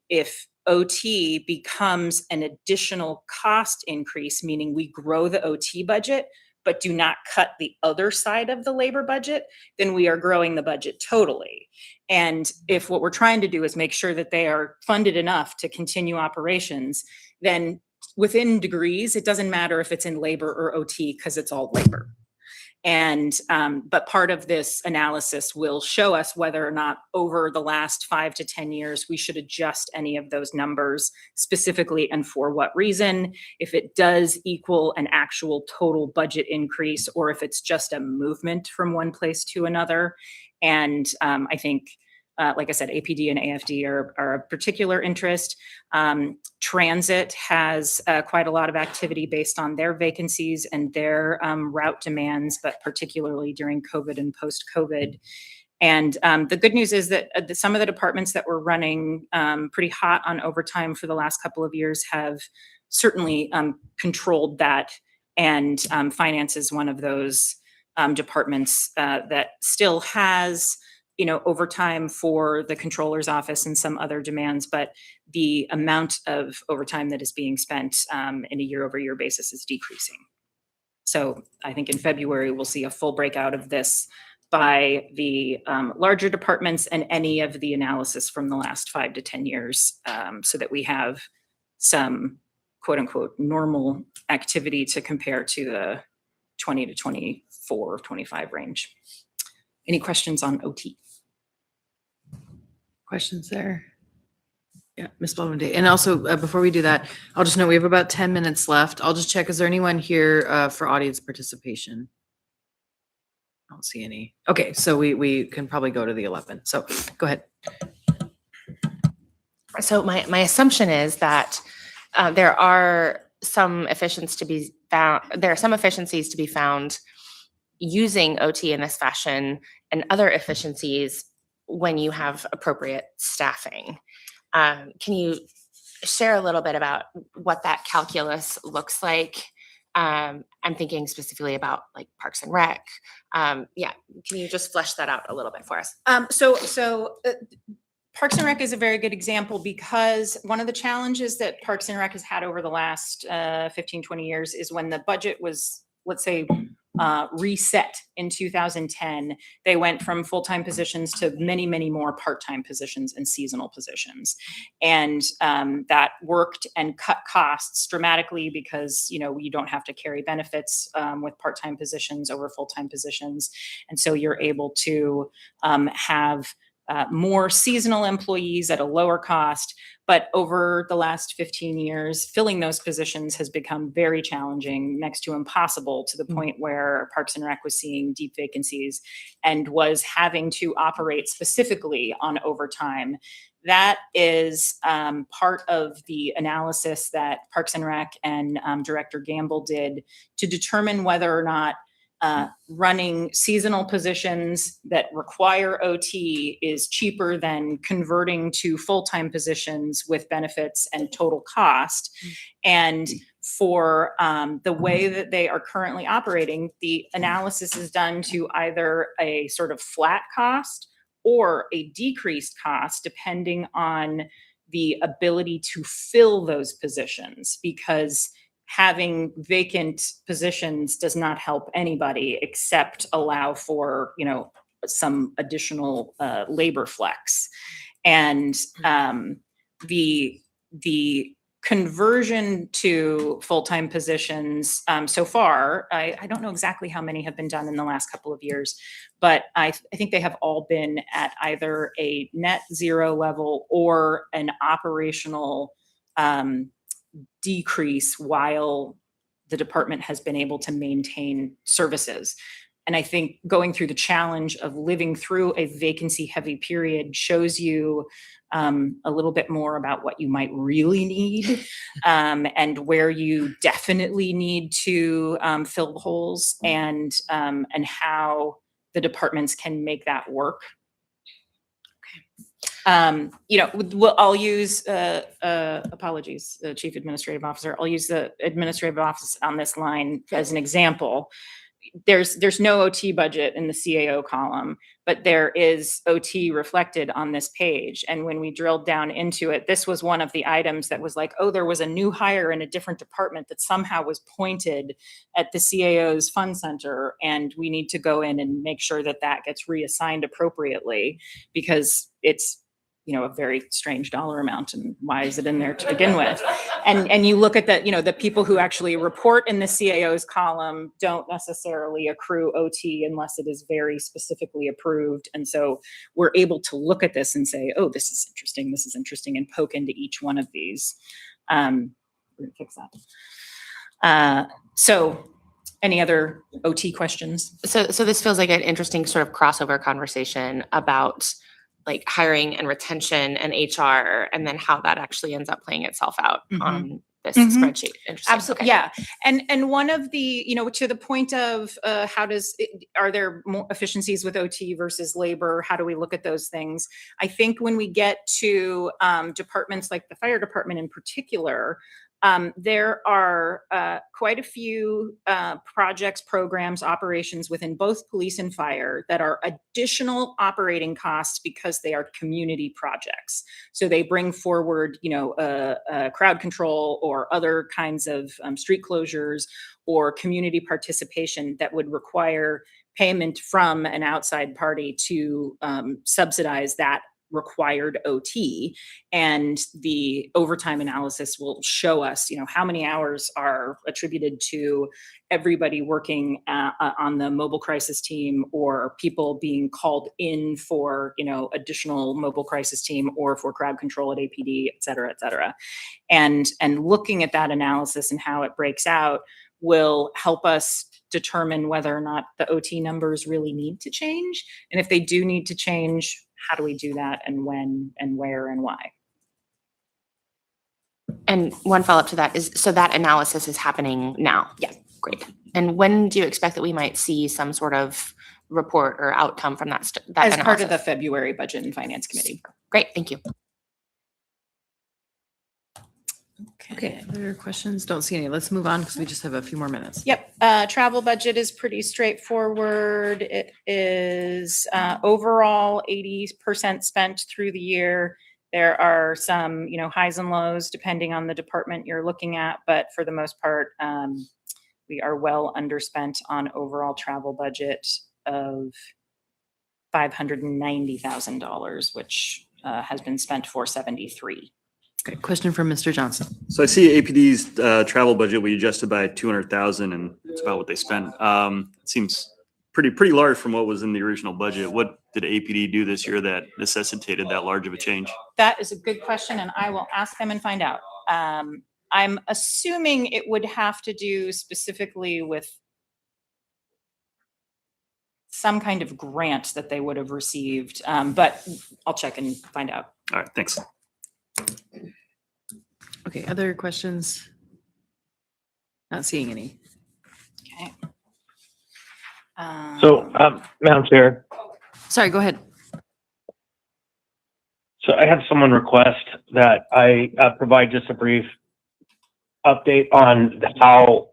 if OT becomes an additional cost increase, meaning we grow the OT budget, but do not cut the other side of the labor budget, then we are growing the budget totally. And if what we're trying to do is make sure that they are funded enough to continue operations, then within degrees, it doesn't matter if it's in labor or OT, because it's all labor. And but part of this analysis will show us whether or not over the last 5 to 10 years we should adjust any of those numbers specifically, and for what reason, if it does equal an actual total budget increase, or if it's just a movement from one place to another. And I think, like I said, APD and AFD are of particular interest. Transit has quite a lot of activity based on their vacancies and their route demands, but particularly during COVID and post-COVID. And the good news is that some of the departments that were running pretty hot on overtime for the last couple of years have certainly controlled that. And finance is one of those departments that still has overtime for the controller's office and some other demands, but the amount of overtime that is being spent in a year-over-year basis is decreasing. So I think in February, we'll see a full breakout of this by the larger departments and any of the analysis from the last 5 to 10 years, so that we have some quote unquote normal activity to compare to the 20 to 24, 25 range. Any questions on OT? Questions there? Yeah, Ms. Baldwin Day. And also, before we do that, I'll just note we have about 10 minutes left. I'll just check, is there anyone here for audience participation? I don't see any. Okay, so we can probably go to the 11. So go ahead. So my assumption is that there are some efficiencies to be found. There are some efficiencies to be found using OT in this fashion, and other efficiencies when you have appropriate staffing. Can you share a little bit about what that calculus looks like? I'm thinking specifically about like Parks and Rec. Can you just flesh that out a little bit for us? So Parks and Rec is a very good example, because one of the challenges that Parks and Rec has had over the last 15, 20 years is when the budget was, let's say, reset in 2010, they went from full-time positions to many, many more part-time positions and seasonal positions. And that worked and cut costs dramatically, because, you don't have to carry benefits with part-time positions over full-time positions. And so you're able to have more seasonal employees at a lower cost. But over the last 15 years, filling those positions has become very challenging, next to impossible, to the point where Parks and Rec was seeing deep vacancies and was having to operate specifically on overtime. That is part of the analysis that Parks and Rec and Director Gamble did to determine whether or not running seasonal positions that require OT is cheaper than converting to full-time positions with benefits and total cost. And for the way that they are currently operating, the analysis is done to either a sort of flat cost or a decreased cost, depending on the ability to fill those positions, because having vacant positions does not help anybody except allow for, some additional labor flex. And the conversion to full-time positions, so far, I don't know exactly how many have been done in the last couple of years, but I think they have all been at either a net zero level or an operational decrease while the department has been able to maintain services. And I think going through the challenge of living through a vacancy-heavy period shows you a little bit more about what you might really need and where you definitely need to fill the holes, and how the departments can make that work. I'll use, apologies, the Chief Administrative Officer, I'll use the Administrative Office on this line as an example. There's no OT budget in the CAO column, but there is OT reflected on this page. And when we drilled down into it, this was one of the items that was like, oh, there was a new hire in a different department that somehow was pointed at the CAO's fund center. And we need to go in and make sure that that gets reassigned appropriately, because it's, a very strange dollar amount, and why is it in there to begin with? And you look at the people who actually report in the CAO's column don't necessarily accrue OT unless it is very specifically approved. And so we're able to look at this and say, oh, this is interesting, and poke into each one of these. We're gonna fix that. So any other OT questions? So this feels like an interesting sort of crossover conversation about like hiring and retention and HR, and then how that actually ends up playing itself out on this spreadsheet. Interesting. Absolutely. Okay. Yeah. And one of the, to the point of are there more efficiencies with OT versus labor? How do we look at those things? I think when we get to departments like the fire department in particular, there are quite a few projects, programs, operations within both police and fire that are additional operating costs because they are community projects. So they bring forward, crowd control or other kinds of street closures or community participation that would require payment from an outside party to subsidize that required OT. And the overtime analysis will show us, how many hours are attributed to everybody working on the mobile crisis team, or people being called in for, additional mobile crisis team, or for crowd control at APD, et cetera, et cetera. And looking at that analysis and how it breaks out will help us determine whether or not the OT numbers really need to change. And if they do need to change, how do we do that, and when and where and why? And one follow-up to that is, so that analysis is happening now? Yeah. Great. And when do you expect that we might see some sort of report or outcome from that As analysis? part of the February Budget and Finance Committee. Great, thank you. Okay, other questions? Don't see any. Let's move on because we just have a few more minutes. Yep, travel budget is pretty straightforward. It is overall 80% spent through the year. There are some, highs and lows depending on the department you're looking at, but for the most part, we are well underspent on overall travel budget of $590,000, which has been spent $473,000. Okay, question from Mr. Johnson. So I see APD's travel budget, we adjusted by 200,000, and it's about what they spent. It seems pretty large from what was in the original budget. What did APD do this year that necessitated that large of a change? That is a good question, and I will ask them and find out. I'm assuming it would have to do specifically with some kind of grant that they would have received, but I'll check and find out. All right, thanks. Okay, other questions? Not seeing any. Okay. Madam Chair, Sorry, go ahead. so I had someone request that I provide just a brief update on how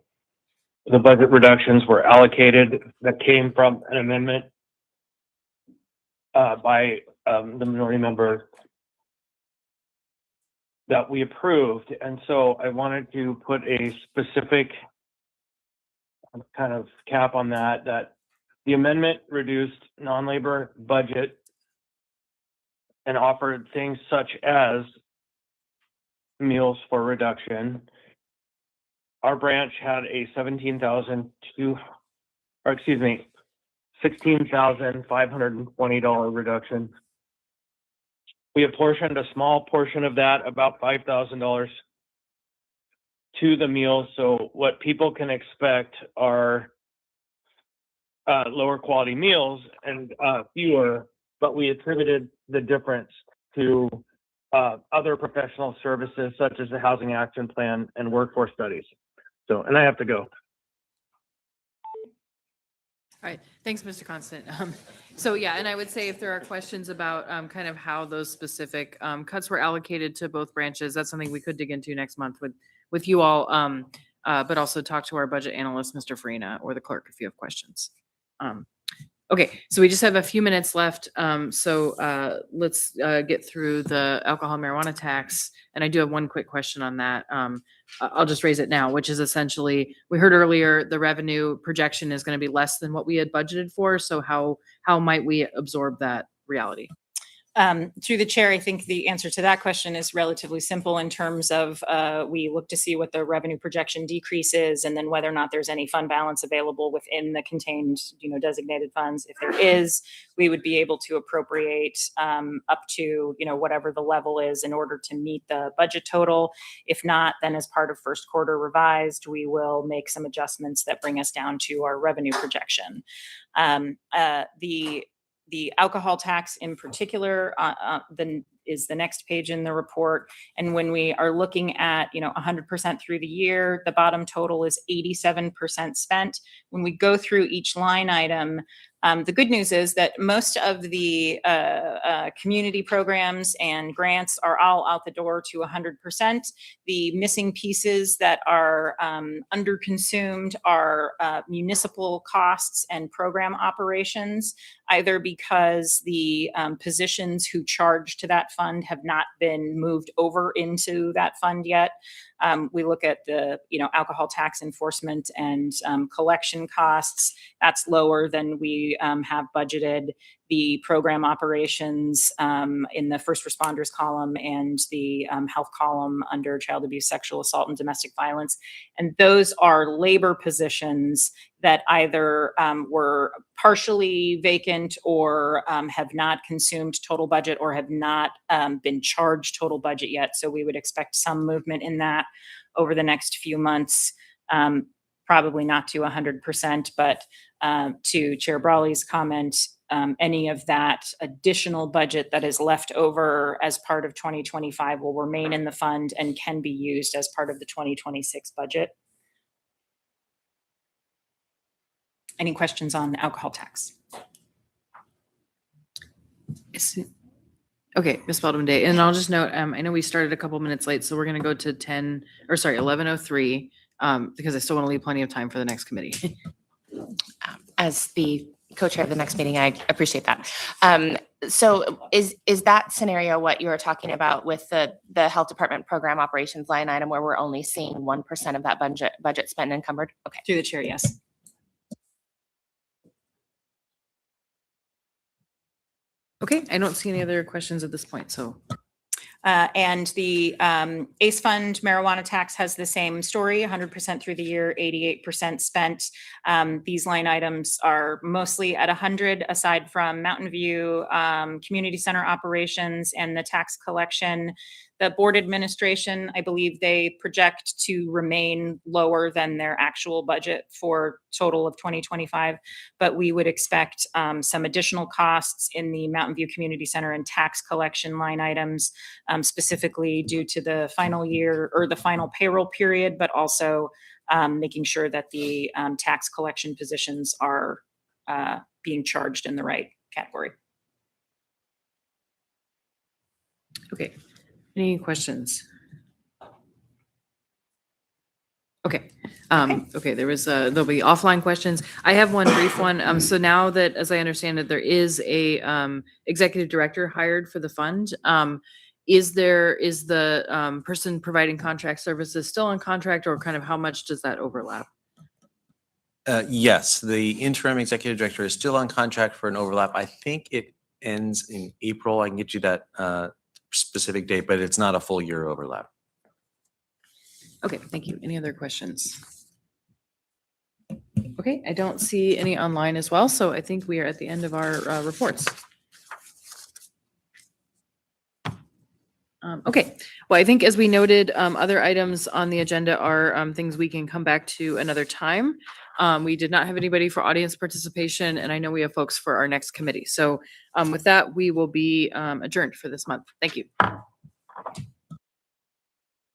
the budget reductions were allocated that came from an amendment by the minority member that we approved. And so I wanted to put a specific kind of cap on that the amendment reduced non-labor budget and offered things such as meals for reduction. Our branch had a $16,520 reduction. We apportioned a small portion of that, about $5,000, to the meals. So what people can expect are lower quality meals and fewer, but we attributed the difference to other professional services such as the Housing Action Plan and workforce studies. So, and I have to go. All right, thanks, Mr. Constant. So yeah, and I would say if there are questions about kind of how those specific cuts were allocated to both branches, that's something we could dig into next month with you all, but also talk to our budget analyst, Mr. Farina, or the clerk if you have questions. Okay, so we just have a few minutes left. So let's get through the alcohol marijuana tax. And I do have one quick question on that. I'll just raise it now, which is essentially, we heard earlier, the revenue projection is going to be less than what we had budgeted for. So how might we absorb that reality? Through the chair, I think the answer to that question is relatively simple in terms of we look to see what the revenue projection decrease is, and then whether or not there's any fund balance available within the contained, designated funds. If there is, we would be able to appropriate up to, whatever the level is in order to meet the budget total. If not, then as part of first quarter revised, we will make some adjustments that bring us down to our revenue projection. The alcohol tax in particular is the next page in the report. And when we are looking at, 100% through the year, the bottom total is 87% spent. When we go through each line item, the good news is that most of the community programs and grants are all out the door to 100%. The missing pieces that are underconsumed are municipal costs and program operations, either because the positions who charge to that fund have not been moved over into that fund yet. We look at the, alcohol tax enforcement and collection costs. That's lower than we have budgeted. The program operations in the first responders column and the health column under child abuse, sexual assault, and domestic violence. And those are labor positions that either were partially vacant or have not consumed total budget or have not been charged total budget yet. So we would expect some movement in that over the next few months, probably not to 100%, but to Chair Brawley's comment, any of that additional budget that is left over as part of 2025 will remain in the fund and can be used as part of the 2026 budget. Any questions on alcohol tax? Okay, Ms. Baldwin Day, and I'll just note, I know we started a couple minutes late, so we're going to go to 11:03, because I still want to leave plenty of time for the next committee. As the co-chair of the next meeting, I appreciate that. So is that scenario what you were talking about with the health department program operations line item where we're only seeing 1% of that budget spent and encumbered? Okay. Through the chair, yes. Okay, I don't see any other questions at this point, so. And the ACE Fund marijuana tax has the same story, 100% through the year, 88% spent. These line items are mostly at 100, aside from Mountain View Community Center operations and the tax collection. The board administration, I believe they project to remain lower than their actual budget for total of 2025, but we would expect some additional costs in the Mountain View Community Center and tax collection line items, specifically due to the final year or the final payroll period, but also making sure that the tax collection positions are being charged in the right category. Okay, any questions? Okay, okay, there'll be offline questions. I have one brief one. So now that, as I understand it, there is a executive director hired for the fund, is the person providing contract services still on contract, or kind of how much does that overlap? Yes, the interim executive director is still on contract for an overlap. I think it ends in April. I can get you that specific date, but it's not a full year overlap. Okay, thank you. Any other questions? Okay, I don't see any online as well, so I think we are at the end of our reports. Okay, well, I think as we noted, other items on the agenda are things we can come back to another time. We did not have anybody for audience participation, and I know we have folks for our next committee. So with that, we will be adjourned for this month. Thank you.